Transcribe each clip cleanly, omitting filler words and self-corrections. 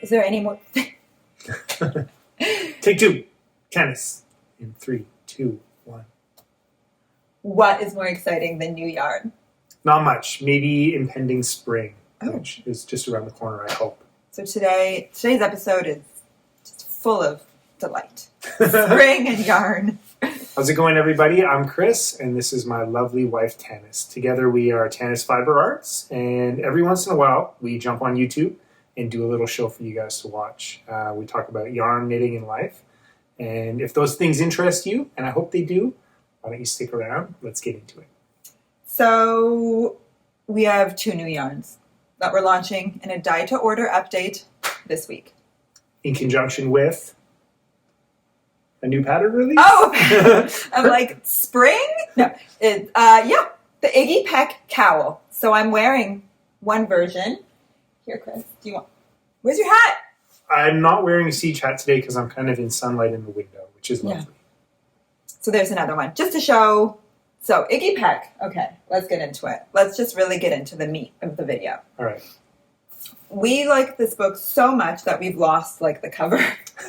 Is there any more? Take two. Tennis. In 3, 2, 1. What is more exciting than new yarn? Not much. Maybe impending spring, Oh. which is just around the corner, I hope. So today's episode is just full of delight. Spring and yarn. How's it going, everybody? I'm Chris, and this is my lovely wife, Tanis. Together, we are Tanis Fiber Arts, and every once in a while, we jump on YouTube and do a little show for you guys to watch. We talk about yarn, knitting, and life. And if those things interest you, and I hope they do, why don't you stick around? Let's get into it. So we have 2 new yarns that we're launching in a dye-to-order update this week. In conjunction with a new pattern release? Oh! I'm like, spring? No. The Iggy Peck Cowl. So I'm wearing one version. Here, Chris, do you want... Where's your hat? I'm not wearing a siege hat today because I'm kind of in sunlight in the window, which is lovely. So there's another one, just to show. So Iggy Peck. Okay, let's get into it. Let's just really get into the meat of the video. All right. We like this book so much that we've lost like the cover,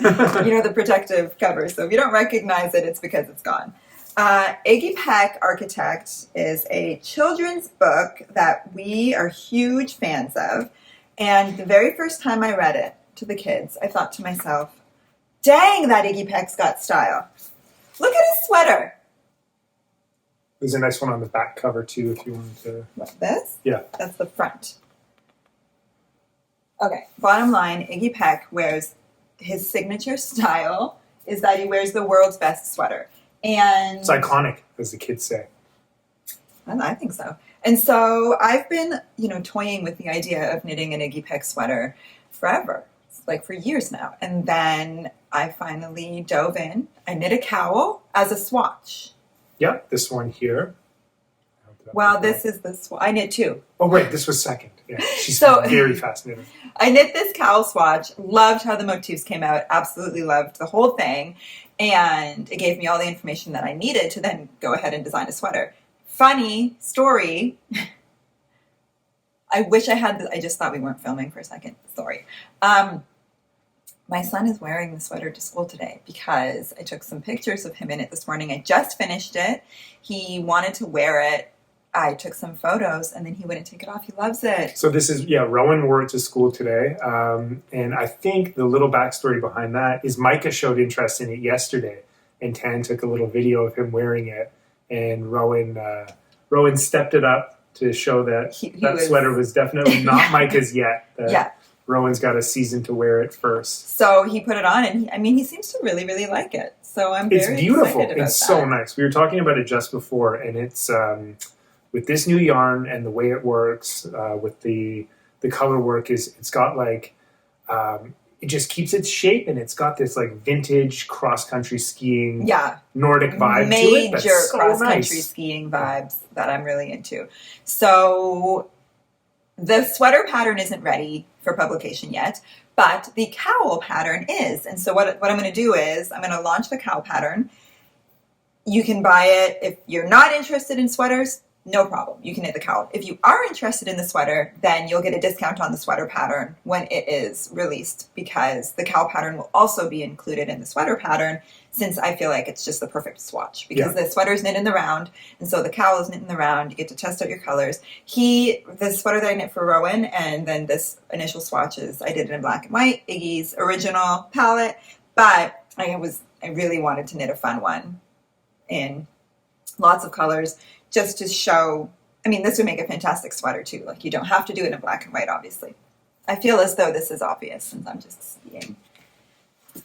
the protective cover. So if you don't recognize it, it's because it's gone. Iggy Peck Architect is a children's book that we are huge fans of. And the very first time I read it to the kids, I thought to myself, dang, that Iggy Peck's got style. Look at his sweater. There's a nice one on the back cover, too, if you wanted to... What, this? Yeah. That's the front. Okay, bottom line, Iggy Peck wears, his signature style is that he wears the world's best sweater. And it's iconic, as the kids say. I think so. And so I've been, toying with the idea of knitting an Iggy Peck sweater forever. Like for years now. And then I finally dove in. I knit a cowl as a swatch. Yeah, this one here. Well, this is the swatch. I knit 2. Oh, right, this was second. Yeah, she's very fascinating. I knit this cowl swatch. Loved how the motifs came out. Absolutely loved the whole thing. And it gave me all the information that I needed to then go ahead and design a sweater. Funny story. I wish I had this. I just thought we weren't filming for a second. Sorry. My son is wearing the sweater to school today because I took some pictures of him in it this morning. I just finished it. He wanted to wear it. I took some photos and then he wouldn't take it off. He loves it. So this is, Rowan wore it to school today. And I think the little backstory behind that is Micah showed interest in it yesterday. And Tan took a little video of him wearing it. And Rowan stepped it up to show that sweater was definitely not Micah's yet. Yeah. Rowan's got a season to wear it first. So he put it on, and he seems to really, really like it. So I'm very It's beautiful. excited about It's that. so nice. We were talking about it just before, and it's with this new yarn and the way it works with the color work it's got like it just keeps its shape, and it's got this like vintage cross country skiing, Nordic vibe to it. Major cross country skiing vibes that I'm really into. So the sweater pattern isn't ready for publication yet, but the cowl pattern is. And so what I'm going to do is I'm going to launch the cowl pattern. You can buy it. If you're not interested in sweaters, no problem. You can knit the cowl. If you are interested in the sweater, then you'll get a discount on the sweater pattern when it is released, because the cowl pattern will also be included in the sweater pattern, since I feel like it's just the perfect swatch, because the sweater is knit in the round, and so the cowl is knit in the round. You get to test out your colors. The sweater that I knit for Rowan, and then this initial swatches, I did it in black and white, Iggy's original palette, but I really wanted to knit a fun one in lots of colors, just to show. This would make a fantastic sweater too. Like, you don't have to do it in black and white, obviously. I feel as though this is obvious, since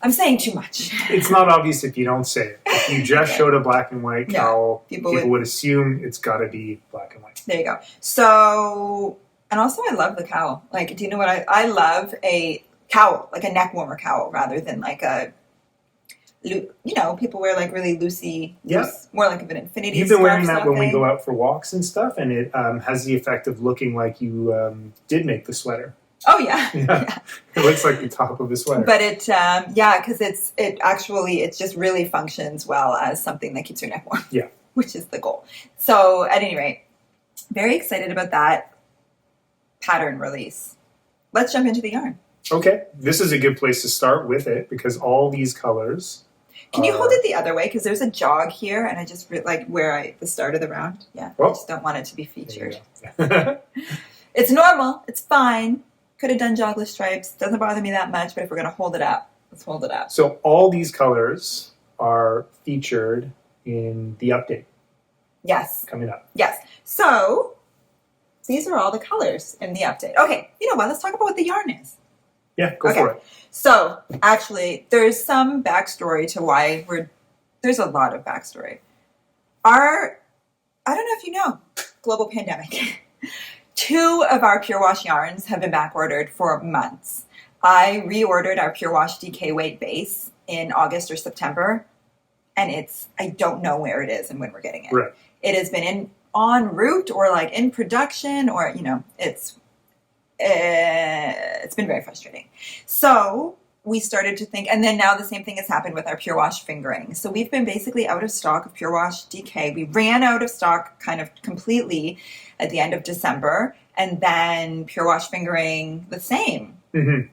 I'm saying too much. It's not obvious if you don't say it. If you just showed a black and white cowl, people would assume it's got to be black and white. There you go. So, and also I love the cowl. Like, do you know what I love? A cowl, like a neck warmer cowl, rather than like a, people wear like really loosey, more like of an infinity. You've been wearing that when we go out for walks and stuff, and it has the effect of looking like you did make the sweater. Oh, yeah. It looks like the top of a sweater. But it, because it just really functions well as something that keeps your neck warm. Yeah. Which is the goal. So, at any rate, very excited about that pattern release. Let's jump into the yarn. Okay, this is a good place to start with it because all these colors. Can you hold it the other way? Because there's a jog here, and I just like the start of the round. Yeah, I just don't want it to be featured. It's normal. It's fine. Could have done jogless stripes. Doesn't bother me that much. But if we're gonna hold it up, let's hold it up. So all these colors are featured in the update. Yes. Coming up. Yes. So these are all the colors in the update. Okay. You know what? Let's talk about what the yarn is. Yeah, go for it. So, actually, there's some backstory to why there's a lot of backstory. I don't know if you know, global pandemic. 2 of our Pure Wash yarns have been back ordered for months. I reordered our Pure Wash DK weight base in August or September, and I don't know where it is and when we're getting it. Right. It has been en route or like in production, or, it's been very frustrating. So we started to think, and then now the same thing has happened with our Pure Wash fingering. So we've been basically out of stock of Pure Wash DK. We ran out of stock kind of completely at the end of December, and then Pure Wash fingering the same. Mm-hmm.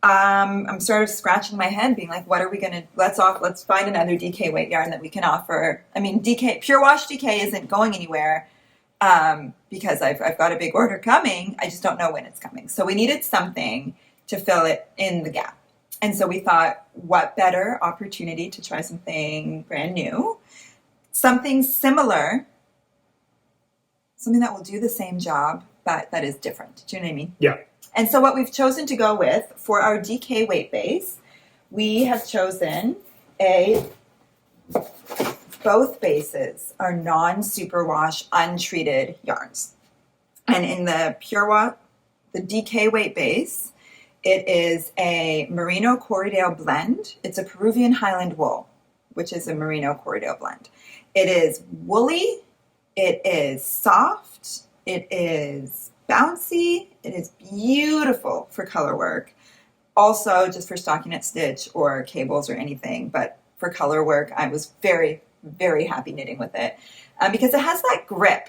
I'm sort of scratching my head being like, what are we going to, let's find another DK weight yarn that we can offer. I mean, Pure Wash DK isn't going anywhere. Because I've got a big order coming. I just don't know when it's coming. So we needed something to fill it in the gap. And so we thought, what better opportunity to try something brand new, something similar, something that will do the same job, but that is different. Do you know what I mean? Yeah. And so what we've chosen to go with for our DK weight base, we have chosen both bases are non-superwash untreated yarns. And in the Pure Wash, the DK weight base, it is a Merino Corriedale blend. It's a Peruvian Highland wool, which is a Merino Corriedale blend. It is woolly, it is soft, it is bouncy, it is beautiful for color work. Also just for stockinette stitch or cables or anything, but for color work, I was very, very happy knitting with it because it has that grip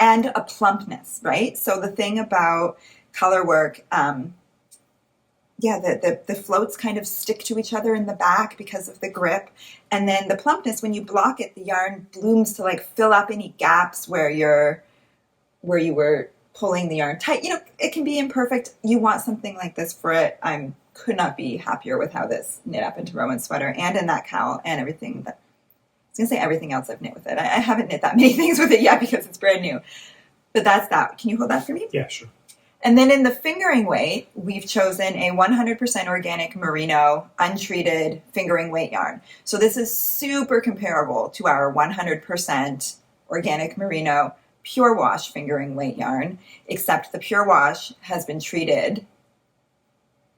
and a plumpness, right? So the thing about color work, the floats kind of stick to each other in the back because of the grip. And then the plumpness, when you block it, the yarn blooms to like fill up any gaps where you were pulling the yarn tight. It can be imperfect. You want something like this for it. Could not be happier with how this knit up into Rowan's sweater and in that cowl and everything that, I was going to say everything else I've knit with it. I haven't knit that many things with it yet because it's brand new. But that's that. Can you hold that for me? Yeah, sure. And then in the fingering weight, we've chosen a 100% organic merino untreated fingering weight yarn. So this is super comparable to our 100% organic merino Pure Wash fingering weight yarn, except the Pure Wash has been treated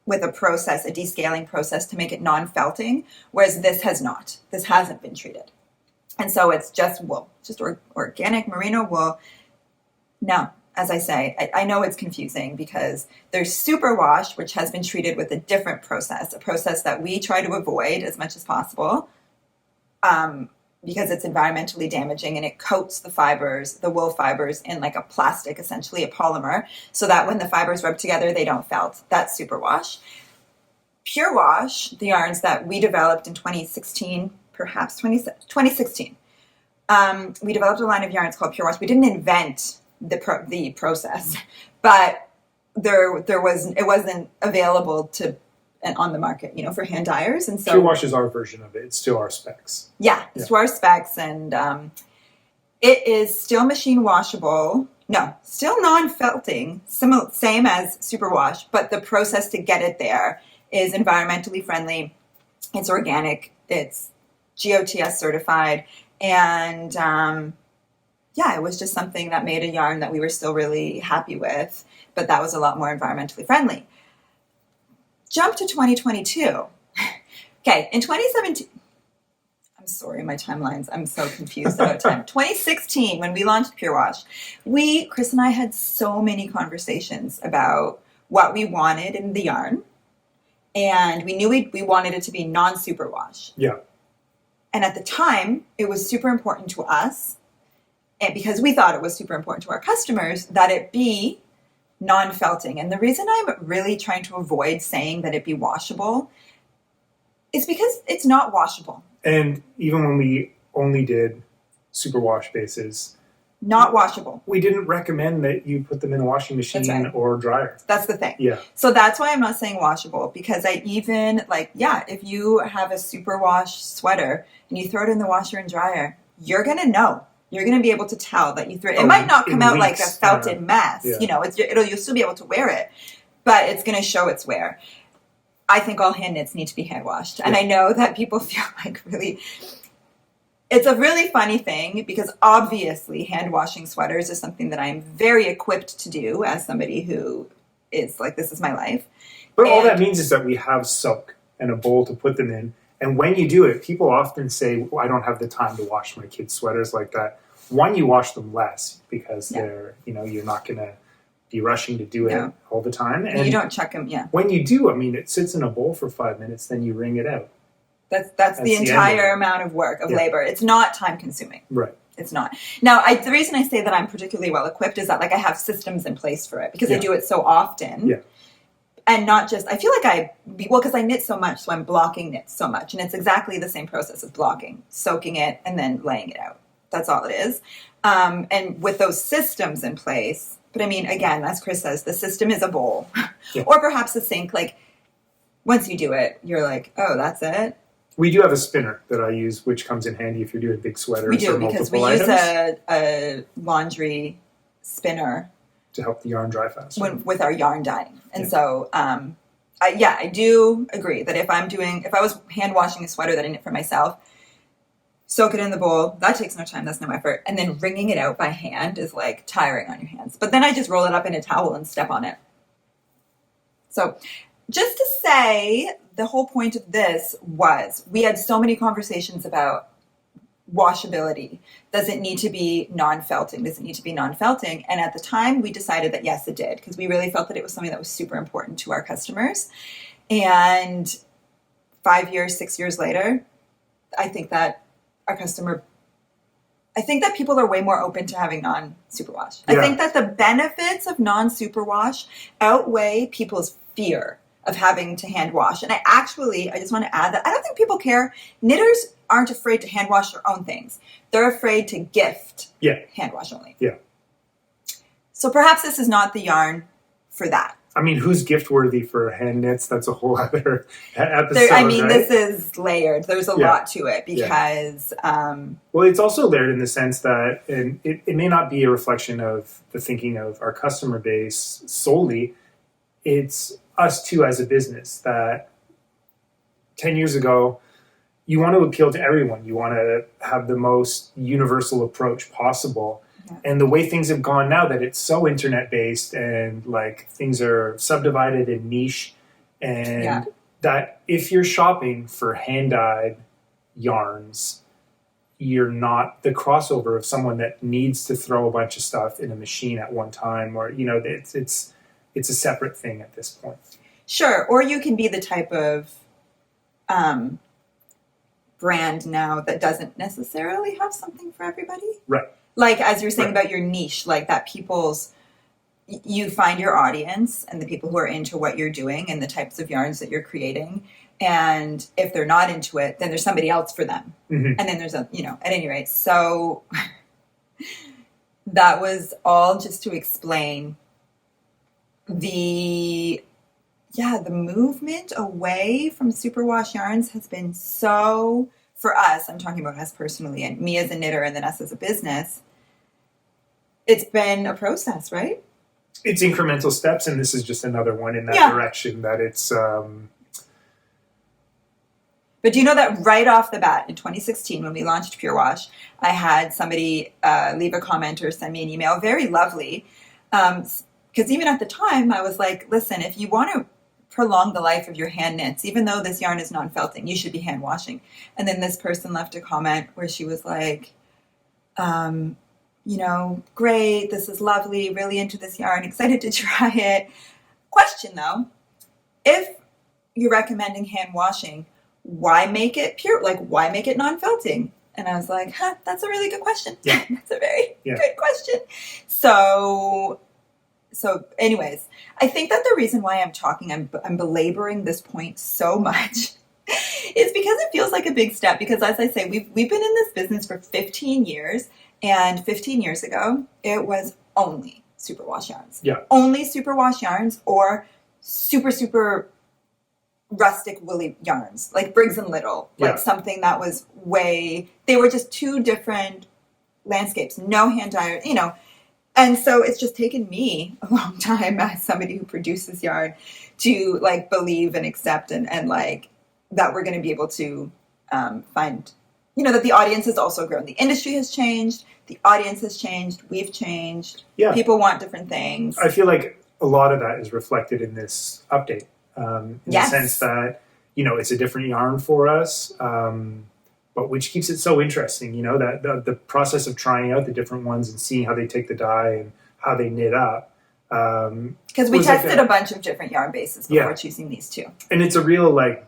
with a descaling process to make it non-felting, whereas this has not. This hasn't been treated. And so it's just wool, just organic merino wool. Now, as I say, I know it's confusing because there's Superwash, which has been treated with a different process, a process that we try to avoid as much as possible because it's environmentally damaging and it coats the wool fibers in like a plastic, essentially a polymer, so that when the fibers rub together, they don't felt. That's Superwash. Pure Wash, the yarns that we developed in 2016, perhaps 2016, we developed a line of yarns called Pure Wash. We didn't invent the process, but it wasn't available on the market, for hand dyers. And so Pure Wash is our version of it. It's still our specs. Yeah, it's to our specs, and it is still machine washable. No, still non-felting, same as Superwash, but the process to get it there is environmentally friendly. It's organic. It's GOTS certified, and it was just something that made a yarn that we were still really happy with, but that was a lot more environmentally friendly. Jump to 2022. Okay, in 2017, I'm sorry, my timelines, I'm so confused about time. 2016, when we launched Pure Wash, Chris and I had so many conversations about what we wanted in the yarn, and we knew we wanted it to be non-superwash. Yeah. And at the time, it was super important to us, and because we thought it was super important to our customers, that it be non-felting. And the reason I'm really trying to avoid saying that it be washable is because it's not washable. And even when we only did superwash bases, not washable. We didn't recommend that you put them in a washing machine or dryer. That's the thing. Yeah. So that's why I'm not saying washable, because I even, if you have a superwash sweater and you throw it in the washer and dryer, you're going to know. You're going to be able to tell that you threw it. It might not come out like a felted mess. Yeah. You know, you'll still be able to wear it, but it's going to show its wear. I think all hand knits need to be hand washed. And I know that people feel like really... It's a really funny thing because obviously hand washing sweaters is something that I'm very equipped to do as somebody who is like, this is my life. But all that means is that we have soak and a bowl to put them in. And when you do it, people often say, well, I don't have the time to wash my kids' sweaters like that. One, you wash them less because they're, you're not going to be rushing to do it all the time. And you don't check them, When you do, it sits in a bowl for 5 minutes, then you wring it out. That's the entire amount of work, of labor. It's not time consuming. Right. It's not. Now, the reason I say that I'm particularly well equipped is that I have systems in place for it because I do it so often. Yeah. And not just, I feel like because I knit so much, so I'm blocking knits so much. And it's exactly the same process as blocking, soaking it, and then laying it out. That's all it is. And with those systems in place, but again, as Chris says, the system is a bowl. Yeah. Or perhaps a sink. Once you do it, you're like, oh, that's it. We do have a spinner that I use, which comes in handy if you're doing big sweaters. We do, or because we use a laundry spinner to help the yarn dry faster with our yarn dyeing. And so, I do agree that if I was hand washing a sweater that I knit for myself, soak it in the bowl. That takes no time. That's no effort. And then wringing it out by hand is tiring on your hands. But then I just roll it up in a towel and step on it. So just to say, the whole point of this was we had so many conversations about washability. Does it need to be non-felting? Does it need to be non-felting? And at the time, we decided that yes, it did, because we really felt that it was something that was super important to our customers. And 5 years, 6 years later, I think that people are way more open to having non-superwash. Yeah. I think that the benefits of non-superwash outweigh people's fear of having to hand wash. And I just want to add that I don't think people care. Knitters aren't afraid to hand wash their own things. They're afraid to gift hand wash only. Yeah. So perhaps this is not the yarn for that. Who's gift worthy for hand knits? That's a whole other episode. Right? This is layered. There's a lot to it because... well, it's also layered in the sense that, and it may not be a reflection of the thinking of our customer base solely. It's us too as a business that 10 years ago, you want to appeal to everyone. You want to have the most universal approach possible. Yeah. And the way things have gone now that it's so internet based and things are subdivided and niche, and that if you're shopping for hand dyed yarns, you're not the crossover of someone that needs to throw a bunch of stuff in a machine at one time, or it's a separate thing at this point. Sure. Or you can be the type of brand now that doesn't necessarily have something for everybody. Right. As you're saying about your niche, that you find your audience and the people who are into what you're doing and the types of yarns that you're creating. And if they're not into it, then there's somebody else for them. Mm-hmm. And then there's at any rate. So that was all just to explain the movement away from superwash yarns has been so, for us, I'm talking about us personally and me as a knitter and then us as a business, it's been a process, right? It's incremental steps, and this is just another one in that direction that it's... But do you know that right off the bat in 2016 when we launched Pure Wash, I had somebody leave a comment or send me an email, very lovely, because even at the time, I was like, listen, if you want to prolong the life of your hand knits, even though this yarn is non-felting, you should be hand washing. And then this person left a comment where she was like, great, this is lovely, really into this yarn, excited to try it. Question though, if you're recommending hand washing, why make it pure? Why make it non-felting? And I was like, that's a really good question. Yeah. That's a very good question. So so anyways, I think that the reason why I'm belaboring this point so much is because it feels like a big step. Because as I say, we've been in this business for 15 years, and 15 years ago, it was only superwash yarns. Yeah. Only superwash yarns or super rustic woolly yarns, like Briggs and Little, like something that was they were just two different landscapes, no hand dyed, And so it's just taken me a long time as somebody who produces yarn to like believe and accept and like that we're going to be able to find, that the audience has also grown. The industry has changed. The audience has changed. We've changed. Yeah. People want different things. I feel like a lot of that is reflected in this update. In the sense that, it's a different yarn for us, but which keeps it so interesting, that the process of trying out the different ones and seeing how they take the dye and how they knit up. Because we tested a bunch of different yarn bases before choosing these two. And it's a real, it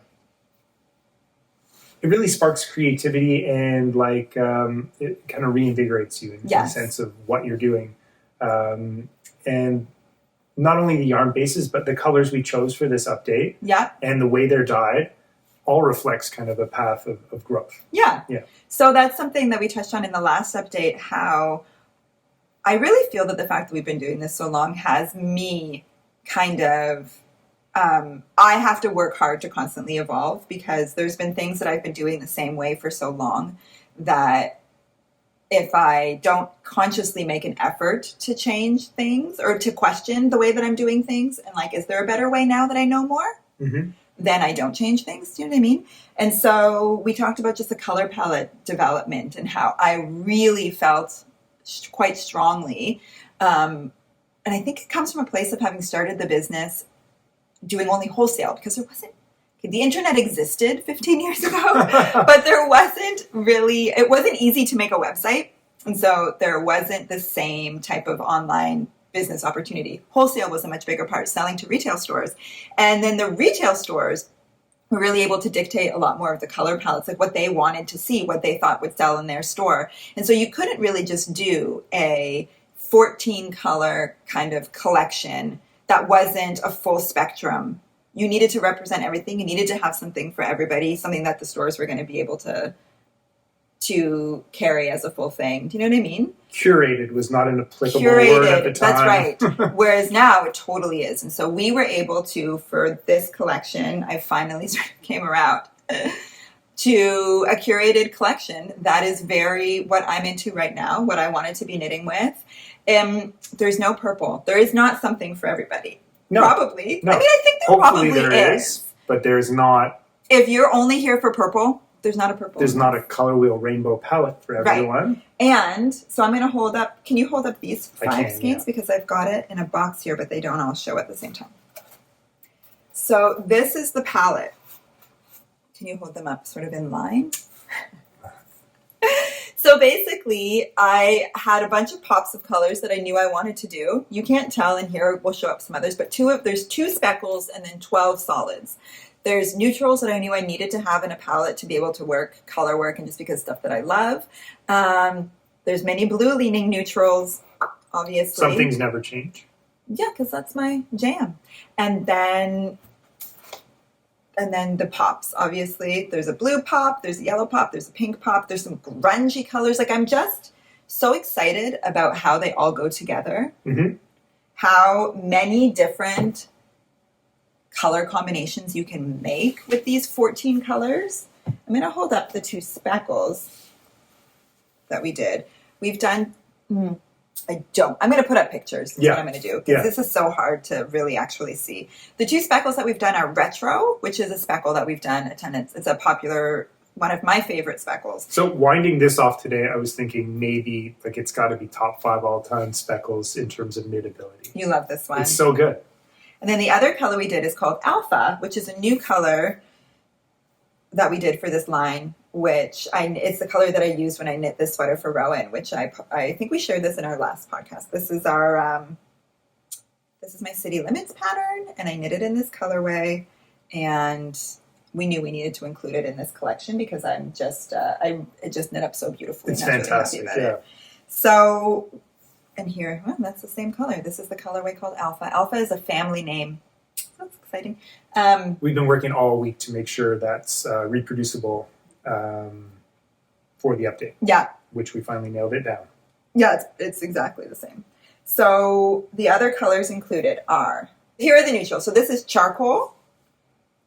really sparks creativity and, it kind of reinvigorates you in the sense of what you're doing. And not only the yarn bases, but the colors we chose for this update and the way they're dyed all reflects kind of a path of growth. Yeah. So that's something that we touched on in the last update, how I really feel that the fact that we've been doing this so long has me kind of, I have to work hard to constantly evolve, because there's been things that I've been doing the same way for so long that if I don't consciously make an effort to change things or to question the way that I'm doing things and is there a better way now that I know more? Mm-hmm. Then I don't change things. Do you know what I mean? And so we talked about just the color palette development and how I really felt quite strongly. And I think it comes from a place of having started the business doing only wholesale, because there wasn't, the internet existed 15 years ago, but there wasn't really, it wasn't easy to make a website. And so there wasn't the same type of online business opportunity. Wholesale was a much bigger part, selling to retail stores. And then the retail stores were really able to dictate a lot more of the color palettes, like what they wanted to see, what they thought would sell in their store. And so you couldn't really just do a 14 color kind of collection that wasn't a full spectrum. You needed to represent everything. You needed to have something for everybody, something that the stores were going to be able to carry as a full thing. Do you know what I mean? Curated was not an applicable word at the time. That's right. Whereas now it totally is. And so we were able to, for this collection, I finally sort of came around to a curated collection that is very what I'm into right now, what I wanted to be knitting with. There's no purple. There is not something for everybody. No. Probably. No. I mean, I think Hopefully there is. But there's not. If you're only here for purple, there's not a purple. There's not a color wheel rainbow palette for everyone. Right. And so I'm going to hold up. Can you hold up these 5 skeins? Yeah. Because I've got it in a box here, but they don't all show at the same time. So this is the palette. Can you hold them up sort of in line? So basically, I had a bunch of pops of colors that I knew I wanted to do. You can't tell, and here we'll show up some others, but there's 2 speckles and then 12 solids. There's neutrals that I knew I needed to have in a palette to be able to color work, and just because stuff that I love. There's many blue-leaning neutrals, obviously. Some things never change. Yeah, because that's my jam. And then the pops, obviously. There's a blue pop, there's a yellow pop, there's a pink pop, there's some grungy colors. I'm just so excited about how they all go together. Mm-hmm. How many different color combinations you can make with these 14 colors. I'm going to hold up the 2 speckles that we did. We've done... I'm going to put up pictures. That's what I'm going to do. Because this is so hard to really actually see. The 2 speckles that we've done are Retro, which is a speckle that we've done a ton. It's a popular, one of my favorite speckles. So winding this off today, I was thinking maybe it's got to be top 5 all-time speckles in terms of knitability. You love this one. It's so good. And then the other color we did is called Alpha, which is a new color that we did for this line, which it's the color that I used when I knit this sweater for Rowan, which I think we shared this in our last podcast. This is this is my City Limits pattern, and I knit it in this colorway, and we knew we needed to include it in this collection because it just knit up so beautifully. It's fantastic, yeah. So And here, well, that's the same color. This is the colorway called Alpha. Alpha is a family name. That's exciting. We've been working all week to make sure that's reproducible for the update. Yeah. Which we finally nailed it down. Yeah, it's exactly the same. So the other colors included are, here are the neutrals. So this is charcoal.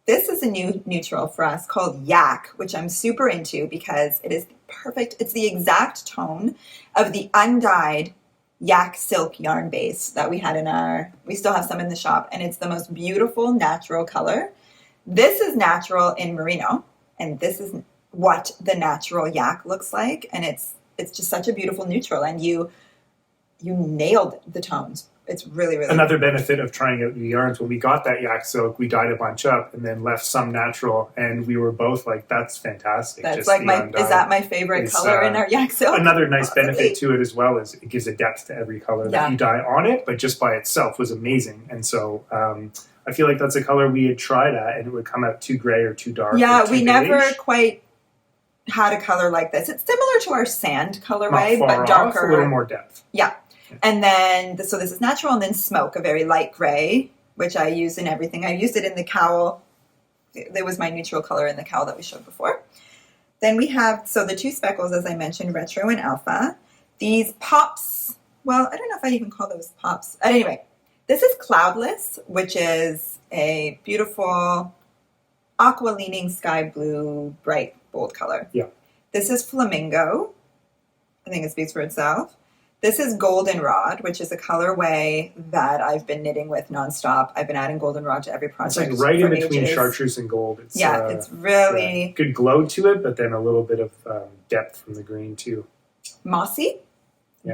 This is a new neutral for us called Yak, which I'm super into because it is perfect. It's the exact tone of the undyed Yak silk yarn base that we had we still have some in the shop, and it's the most beautiful natural color. This is natural in merino, and this is what the natural Yak looks like, and it's just such a beautiful neutral, and you nailed the tones. It's really, really another benefit of trying out new yarns. When we got that Yak silk, we dyed a bunch up and then left some natural, and we were both like, "That's fantastic." That's just like is that my favorite color in our Yak silk? Another nice benefit to it as well is it gives a depth to every color that you dye on it, but just by itself was amazing. And so I feel like that's a color we had tried at, and it would come out too gray or too dark. Yeah, or too we beige. never quite had a color like this. It's similar to our sand colorway, Not far but darker. off, a little more depth. Yeah. And then, so this is natural, and then smoke, a very light gray, which I use in everything. I used it in the cowl. There was my neutral color in the cowl that we showed before. Then we have, so the two speckles, as I mentioned, retro and alpha. These pops, well, I don't know if I even call those pops. Anyway, this is cloudless, which is a beautiful aqua-leaning sky blue, bright, bold color. Yeah. This is flamingo. I think it speaks for itself. This is goldenrod, which is a colorway that I've been knitting with nonstop. I've been adding goldenrod to every project. It's like right in between chartreuse and gold. It's, it's really good glow to it, but then a little bit of depth from the green too. Mossy,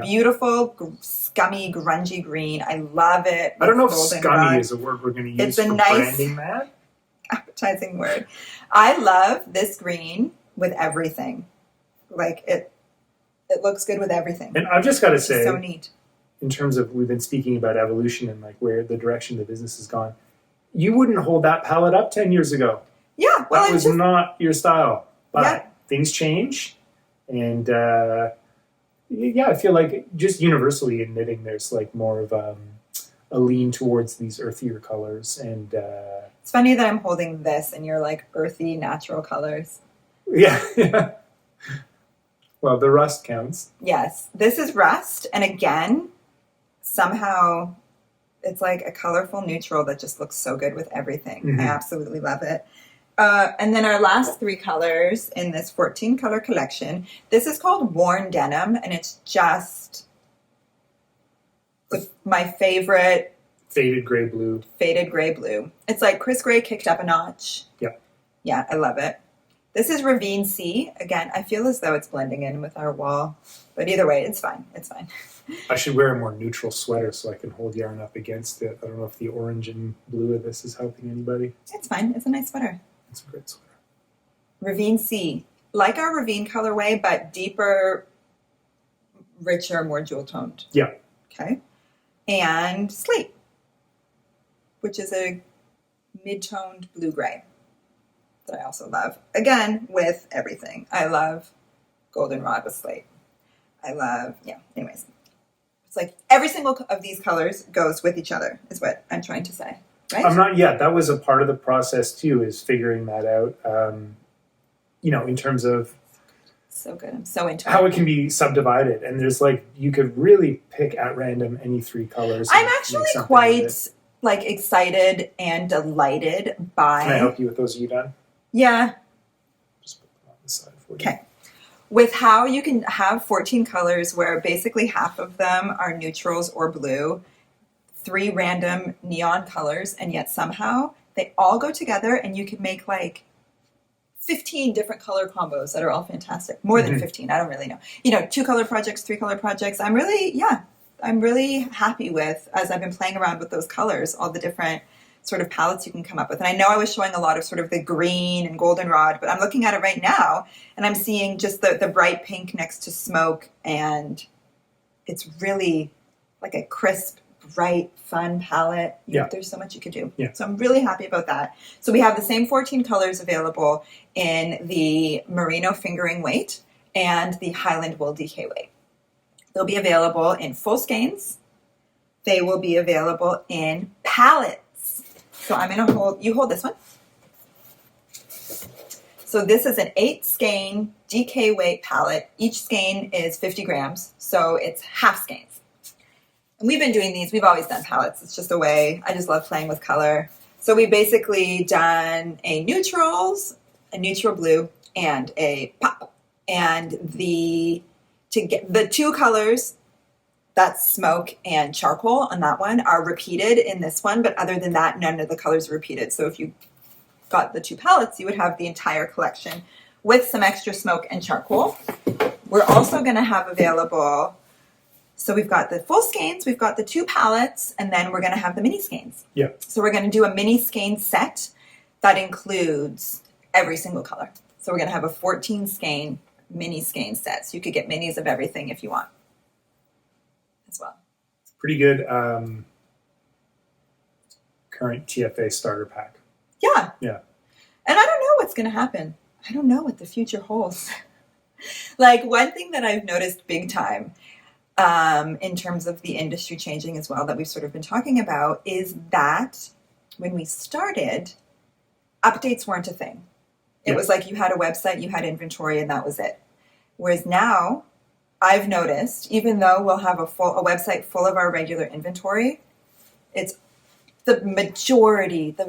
beautiful, scummy, grungy green. I love it. I don't know if scummy is a word we're going to use for branding that. Appetizing word. I love this green with everything. Like it looks good with everything. And I've just got to say, it's so neat. In terms of, we've been speaking about evolution and like where the direction the business has gone. You wouldn't hold that palette up 10 years ago. Yeah, well, that was not your style. But things change, and I feel like just universally in knitting, there's like more of a lean towards these earthier colors. And it's funny that I'm holding this, and you're like earthy, natural colors. Yeah. Well, the rust counts. Yes. This is rust. And again, somehow it's like a colorful neutral that just looks so good with everything. Mm-hmm. I absolutely love it. And then our last three colors in this 14 color collection. This is called Worn Denim, and it's just my favorite. Faded gray blue. Faded gray blue. It's like Chris Gray kicked up a notch. Yep. Yeah, I love it. This is Ravine C. Again, I feel as though it's blending in with our wall. But either way, it's fine. It's fine. I should wear a more neutral sweater so I can hold yarn up against it. I don't know if the orange and blue of this is helping anybody. It's fine. It's a nice sweater. It's a great sweater. Ravine C. Like our Ravine colorway, but deeper, richer, more jewel-toned. Yeah. Okay. And Slate, which is a mid-toned blue-gray that I also love. Again, with everything. I love goldenrod with slate. I love, anyways. It's like every single of these colors goes with each other, is what I'm trying to say. Right? I'm not yet. That was a part of the process, too, is figuring that out, in terms of so good. I'm so into how it can be subdivided. And there's like, you could really pick at random any three colors. I'm actually quite excited and delighted by... Can I help you with those? Are you done? Yeah. Just put them on the side for you. Okay. With how you can have 14 colors where basically half of them are neutrals or blue, 3 random neon colors, and yet somehow they all go together and you can make like 15 different color combos that are all fantastic. More than 15, I don't really know. 2 color projects, 3 color projects. I'm really happy with, as I've been playing around with those colors, all the different sort of palettes you can come up with. And I know I was showing a lot of sort of the green and goldenrod, but I'm looking at it right now and I'm seeing just the bright pink next to smoke, and it's really like a crisp, bright, fun palette. There's so much you could do. Yeah. So I'm really happy about that. So we have the same 14 colors available in the merino fingering weight and the Highland wool DK weight. They'll be available in full skeins. They will be available in pallets. So I'm going to hold this one. So this is an 8 skein DK weight pallet. Each skein is 50 grams, so it's half skeins. And we've been doing these. We've always done pallets. It's just a way. I just love playing with color. So we basically done a neutrals, a neutral blue, and a pop. And to get the 2 colors, that's smoke and charcoal on that one, are repeated in this one. But other than that, none of the colors are repeated. So if you got the 2 palettes, you would have the entire collection with some extra smoke and charcoal. We're also going to have available, so we've got the full skeins, we've got the 2 palettes, and then we're going to have the mini skeins. Yeah. So we're going to do a mini skein set that includes every single color. So we're going to have a 14 skein mini skein set. So you could get minis of everything if you want as well. Pretty good current TFA starter pack. Yeah. Yeah. And I don't know what's going to happen. I don't know what the future holds. Like, one thing that I've noticed big time in terms of the industry changing as well that we've sort of been talking about is that when we started, updates weren't a thing. It was like you had a website, you had inventory, and that was it. Whereas now, I've noticed, even though we'll have a website full of our regular inventory, it's the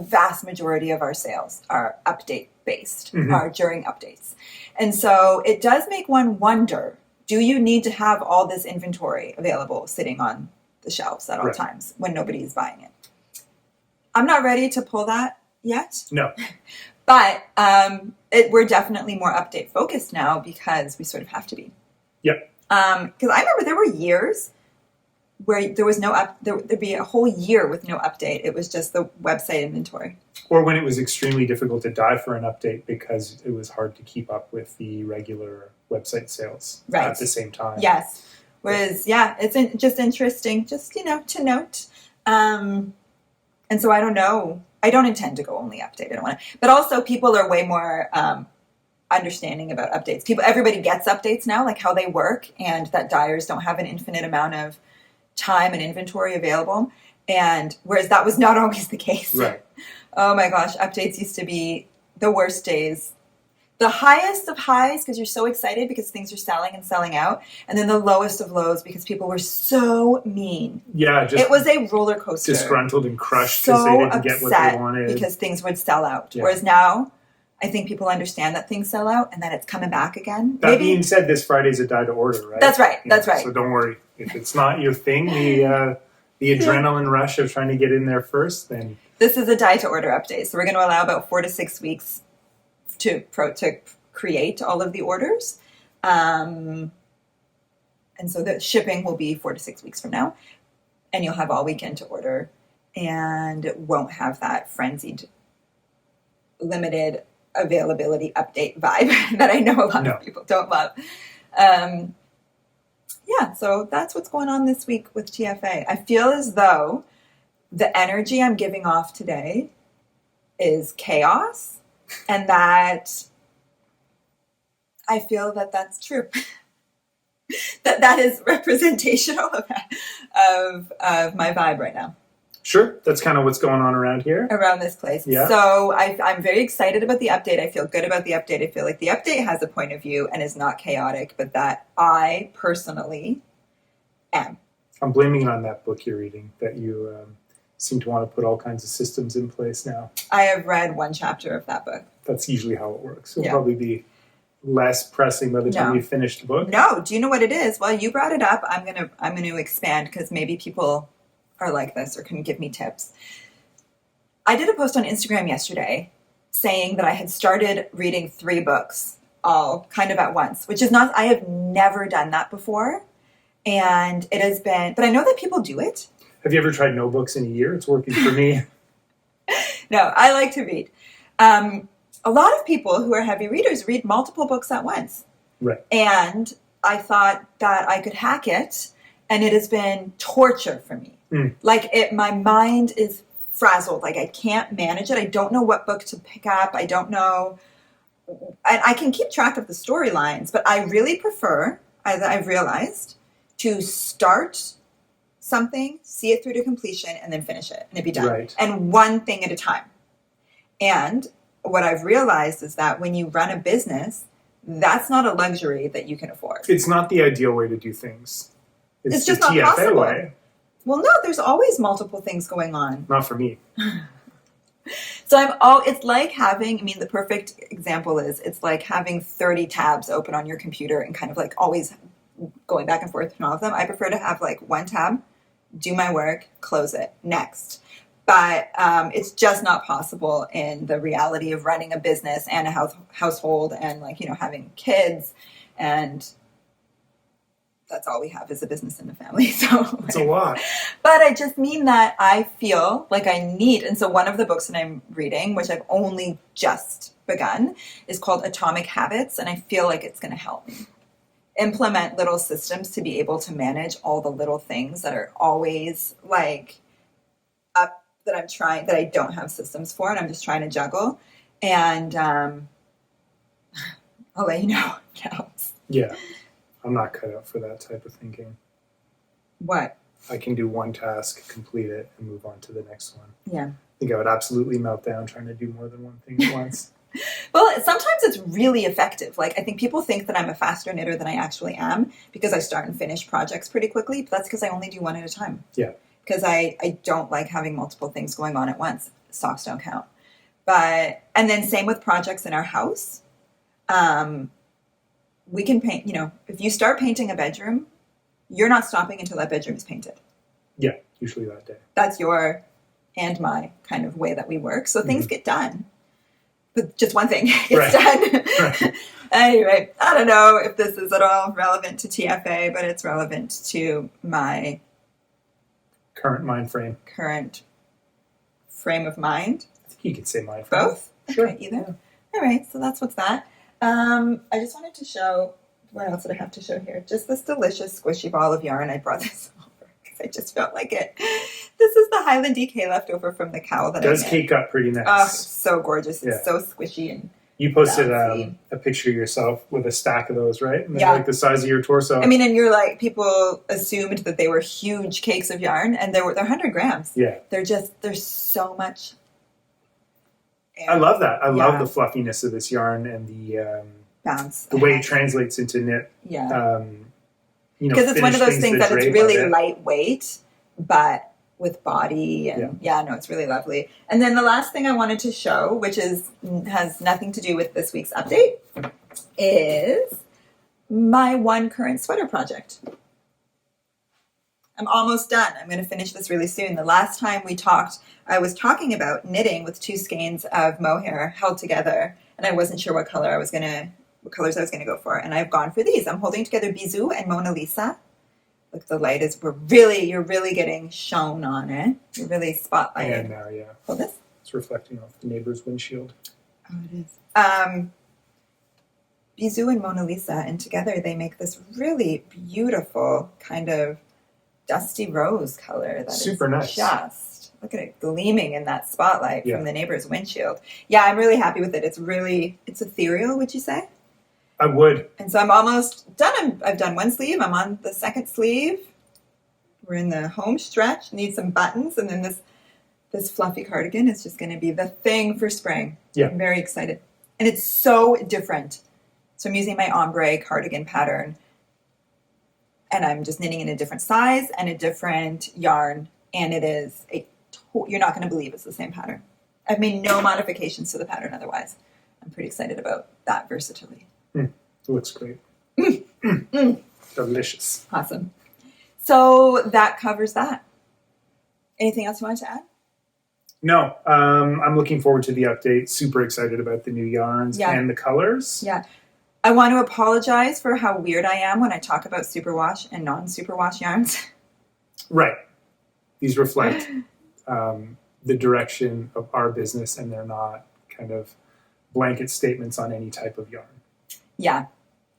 vast majority of our sales are update based, are during updates. And so it does make one wonder, do you need to have all this inventory available sitting on the shelves at all times when nobody is buying it? I'm not ready to pull that yet. No. But we're definitely more update focused now because we sort of have to be. Yep. Because I remember there were years where there was there'd be a whole year with no update. It was just the website inventory. Or when it was extremely difficult to dive for an update because it was hard to keep up with the regular website sales at the same time. Yes. Whereas, it's just interesting, just, to note. And so I don't know. I don't intend to go only update. I don't want to. But also people are way more understanding about updates. Everybody gets updates now, like how they work, and that dyers don't have an infinite amount of time and inventory available. And whereas that was not always the case. Right. Oh my gosh, updates used to be the worst days. The highest of highs because you're so excited because things are selling and selling out. And then the lowest of lows because people were so mean. Yeah. It was a roller coaster. Disgruntled and crushed because they didn't get what they wanted. Because things would sell out. Yeah. Whereas now, I think people understand that things sell out and that it's coming back again. That being said, this Friday's a die to order, right? That's right. That's right. So don't worry. If it's not your thing, the adrenaline rush of trying to get in there first, then... This is a die to order update. So we're going to allow about 4 to 6 weeks to create all of the orders. And so the shipping will be 4 to 6 weeks from now. And you'll have all weekend to order. And it won't have that frenzied, limited availability update vibe that I know a lot of people don't love. So that's what's going on this week with TFA. I feel as though the energy I'm giving off today is chaos, and that I feel that that's true. that is representational of my vibe right now. Sure. That's kind of what's going on around here. Around this place. Yeah. So I'm very excited about the update. I feel good about the update. I feel like the update has a point of view and is not chaotic, but that I personally am. I'm blaming it on that book you're reading, that you seem to want to put all kinds of systems in place now. I have read 1 chapter of that book. That's usually how it works. It'll probably be less pressing by the time you finish the book. No. Do you know what it is? Well, you brought it up. I'm gonna expand because maybe people are like this or can give me tips. I did a post on Instagram yesterday saying that I had started reading 3 books all kind of at once, which is not, I have never done that before. And it has been, but I know that people do it. Have you ever tried no books in a year? It's working for me. No, I like to read. A lot of people who are heavy readers read multiple books at once. Right. And I thought that I could hack it, and it has been torture for me. Like my mind is frazzled. Like I can't manage it. I don't know what book to pick up. I don't know. And I can keep track of the storylines, but I really prefer, as I've realized, to start something, see it through to completion, and then finish it, and it'd be done. Right. And one thing at a time. And what I've realized is that when you run a business, that's not a luxury that you can afford. It's not the ideal way to do things. It's the just not TFA possible. way. Well, no, there's always multiple things going on. Not for me. So it's like having, the perfect example is it's like having 30 tabs open on your computer and kind of like always going back and forth between all of them. I prefer to have like one tab, do my work, close it, next. But it's just not possible in the reality of running a business and a household and having kids, and that's all we have is a business and a family. So it's a lot. But I just mean that I feel like I need, and so one of the books that I'm reading, which I've only just begun, is called Atomic Habits, and I feel like it's going to help me implement little systems to be able to manage all the little things that are always like up that I don't have systems for, and I'm just trying to juggle. And I'll let you know if it helps. Yeah. I'm not cut out for that type of thinking. What? I can do one task, complete it, and move on to the next one. Yeah. I think I would absolutely melt down trying to do more than one thing at once. Well, sometimes it's really effective. Like, I think people think that I'm a faster knitter than I actually am because I start and finish projects pretty quickly, but that's because I only do one at a time. Yeah. Because I don't like having multiple things going on at once. Socks don't count. And then same with projects in our house. We can paint, if you start painting a bedroom, you're not stopping until that bedroom is painted. Yeah, usually that day. That's your and my kind of way that we work. So things get done. But just one thing gets done. Right. Anyway, I don't know if this is at all relevant to TFA, but it's relevant to my current mind frame. Current frame of mind. I think you could say mind frame. Both? Sure. Okay, either. Yeah. All right, so that's what's that. I just wanted to show, what else did I have to show here? Just this delicious squishy ball of yarn. I brought this over because I just felt like it. This is the Highland DK leftover from the cowl that I does made. cake up pretty nice. Oh, it's so gorgeous. It's so squishy. And you posted a picture of yourself with a stack of those, right? And they're like the size of your torso. And you're like, people assumed that they were huge cakes of yarn, and they're 100 grams. Yeah. There's so much. I love that. I love the fluffiness of this yarn and the bounce, the way it translates into knit. Yeah. Because it's one of those things that it's really lightweight, but with body, and it's really lovely. And then the last thing I wanted to show, which has nothing to do with this week's update, is my one current sweater project. I'm almost done. I'm going to finish this really soon. The last time we talked, I was talking about knitting with 2 skeins of mohair held together, and I wasn't sure what colors I was going to go for, and I've gone for these. I'm holding together Bisou and Mona Lisa. Look, the light is, you're really getting shown on it. You're really spotlighted. And now, Hold this. It's reflecting off the neighbor's windshield. Oh, it is. Bisou and Mona Lisa, and together they make this really beautiful kind of dusty rose color. That super nice. Just look at it gleaming in that spotlight from the neighbor's windshield. Yeah, I'm really happy with it. It's ethereal, would you say? I would. And so I'm almost done. I've done one sleeve. I'm on the second sleeve. We're in the home stretch. Need some buttons, and then this fluffy cardigan is just going to be the thing for spring. Yeah. I'm very excited. And it's so different. So I'm using my ombre cardigan pattern, and I'm just knitting in a different size and a different yarn, and it is you're not going to believe it's the same pattern. I've made no modifications to the pattern otherwise. I'm pretty excited about that versatility. It looks great. Delicious. Awesome. So that covers that. Anything else you wanted to add? No. I'm looking forward to the update. Super excited about the new yarns and the colors. Yeah. I want to apologize for how weird I am when I talk about superwash and non-superwash yarns. Right. These reflect the direction of our business, and they're not kind of blanket statements on any type of yarn. Yeah.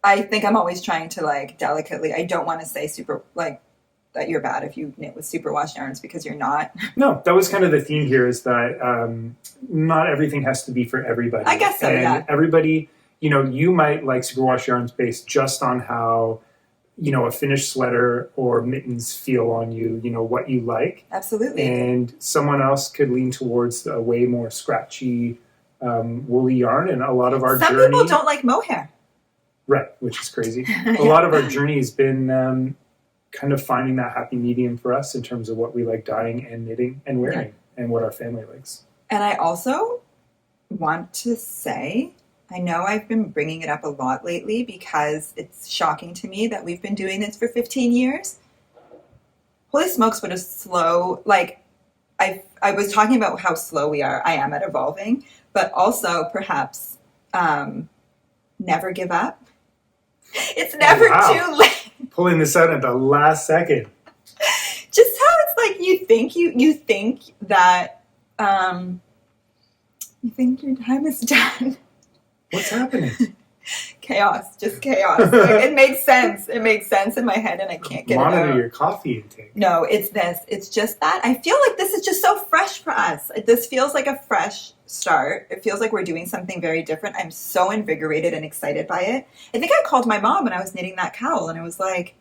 I think I'm always trying to delicately, I don't want to say that you're bad if you knit with superwash yarns, because you're not. No, that was kind of the theme here, is that not everything has to be for everybody. I guess so, and everybody, you might like superwash yarns based just on how a finished sweater or mittens feel on you, what you like. Absolutely. And someone else could lean towards a way more scratchy, woolly yarn. And a lot of our Some people don't like mohair. Right, which is crazy. A lot of our journey has been kind of finding that happy medium for us in terms of what we like dyeing and knitting and wearing and what our family likes. And I also want to say, I know I've been bringing it up a lot lately because it's shocking to me that we've been doing this for 15 years. Holy smokes, what a slow, I was talking about how slow I am at evolving, but also perhaps never give up. It's never too late. Pulling this out at the last second. Just how it's like you think that you think your time is done. What's happening? Chaos, just chaos. It makes sense. It makes sense in my head, and I can't get it out. Monitor your coffee intake. No, it's this. It's just that I feel like this is just so fresh for us. This feels like a fresh start. It feels like we're doing something very different. I'm so invigorated and excited by it. I think I called my mom when I was knitting that cowl, and I was like,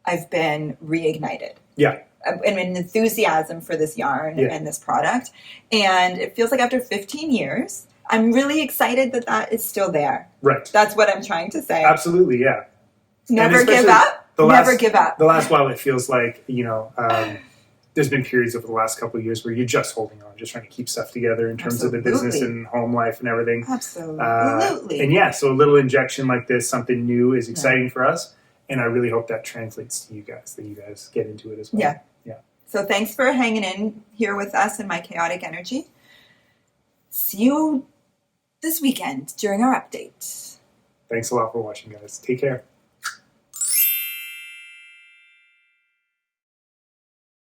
I've been reignited. Yeah. And an enthusiasm for this yarn and this product. And it feels like after 15 years, I'm really excited that is still there. Right. That's what I'm trying to say. Absolutely, yeah. Never give up. Never give up. The last while, it feels like, there's been periods over the last couple of years where you're just holding on, just trying to keep stuff together in terms of the business and home life and everything. Absolutely. And so a little injection like this, something new, is exciting for us. And I really hope that translates to you guys, that you guys get into it as well. Yeah. So thanks for hanging in here with us in my chaotic energy. See you this weekend during our update. Thanks a lot for watching, guys. Take care.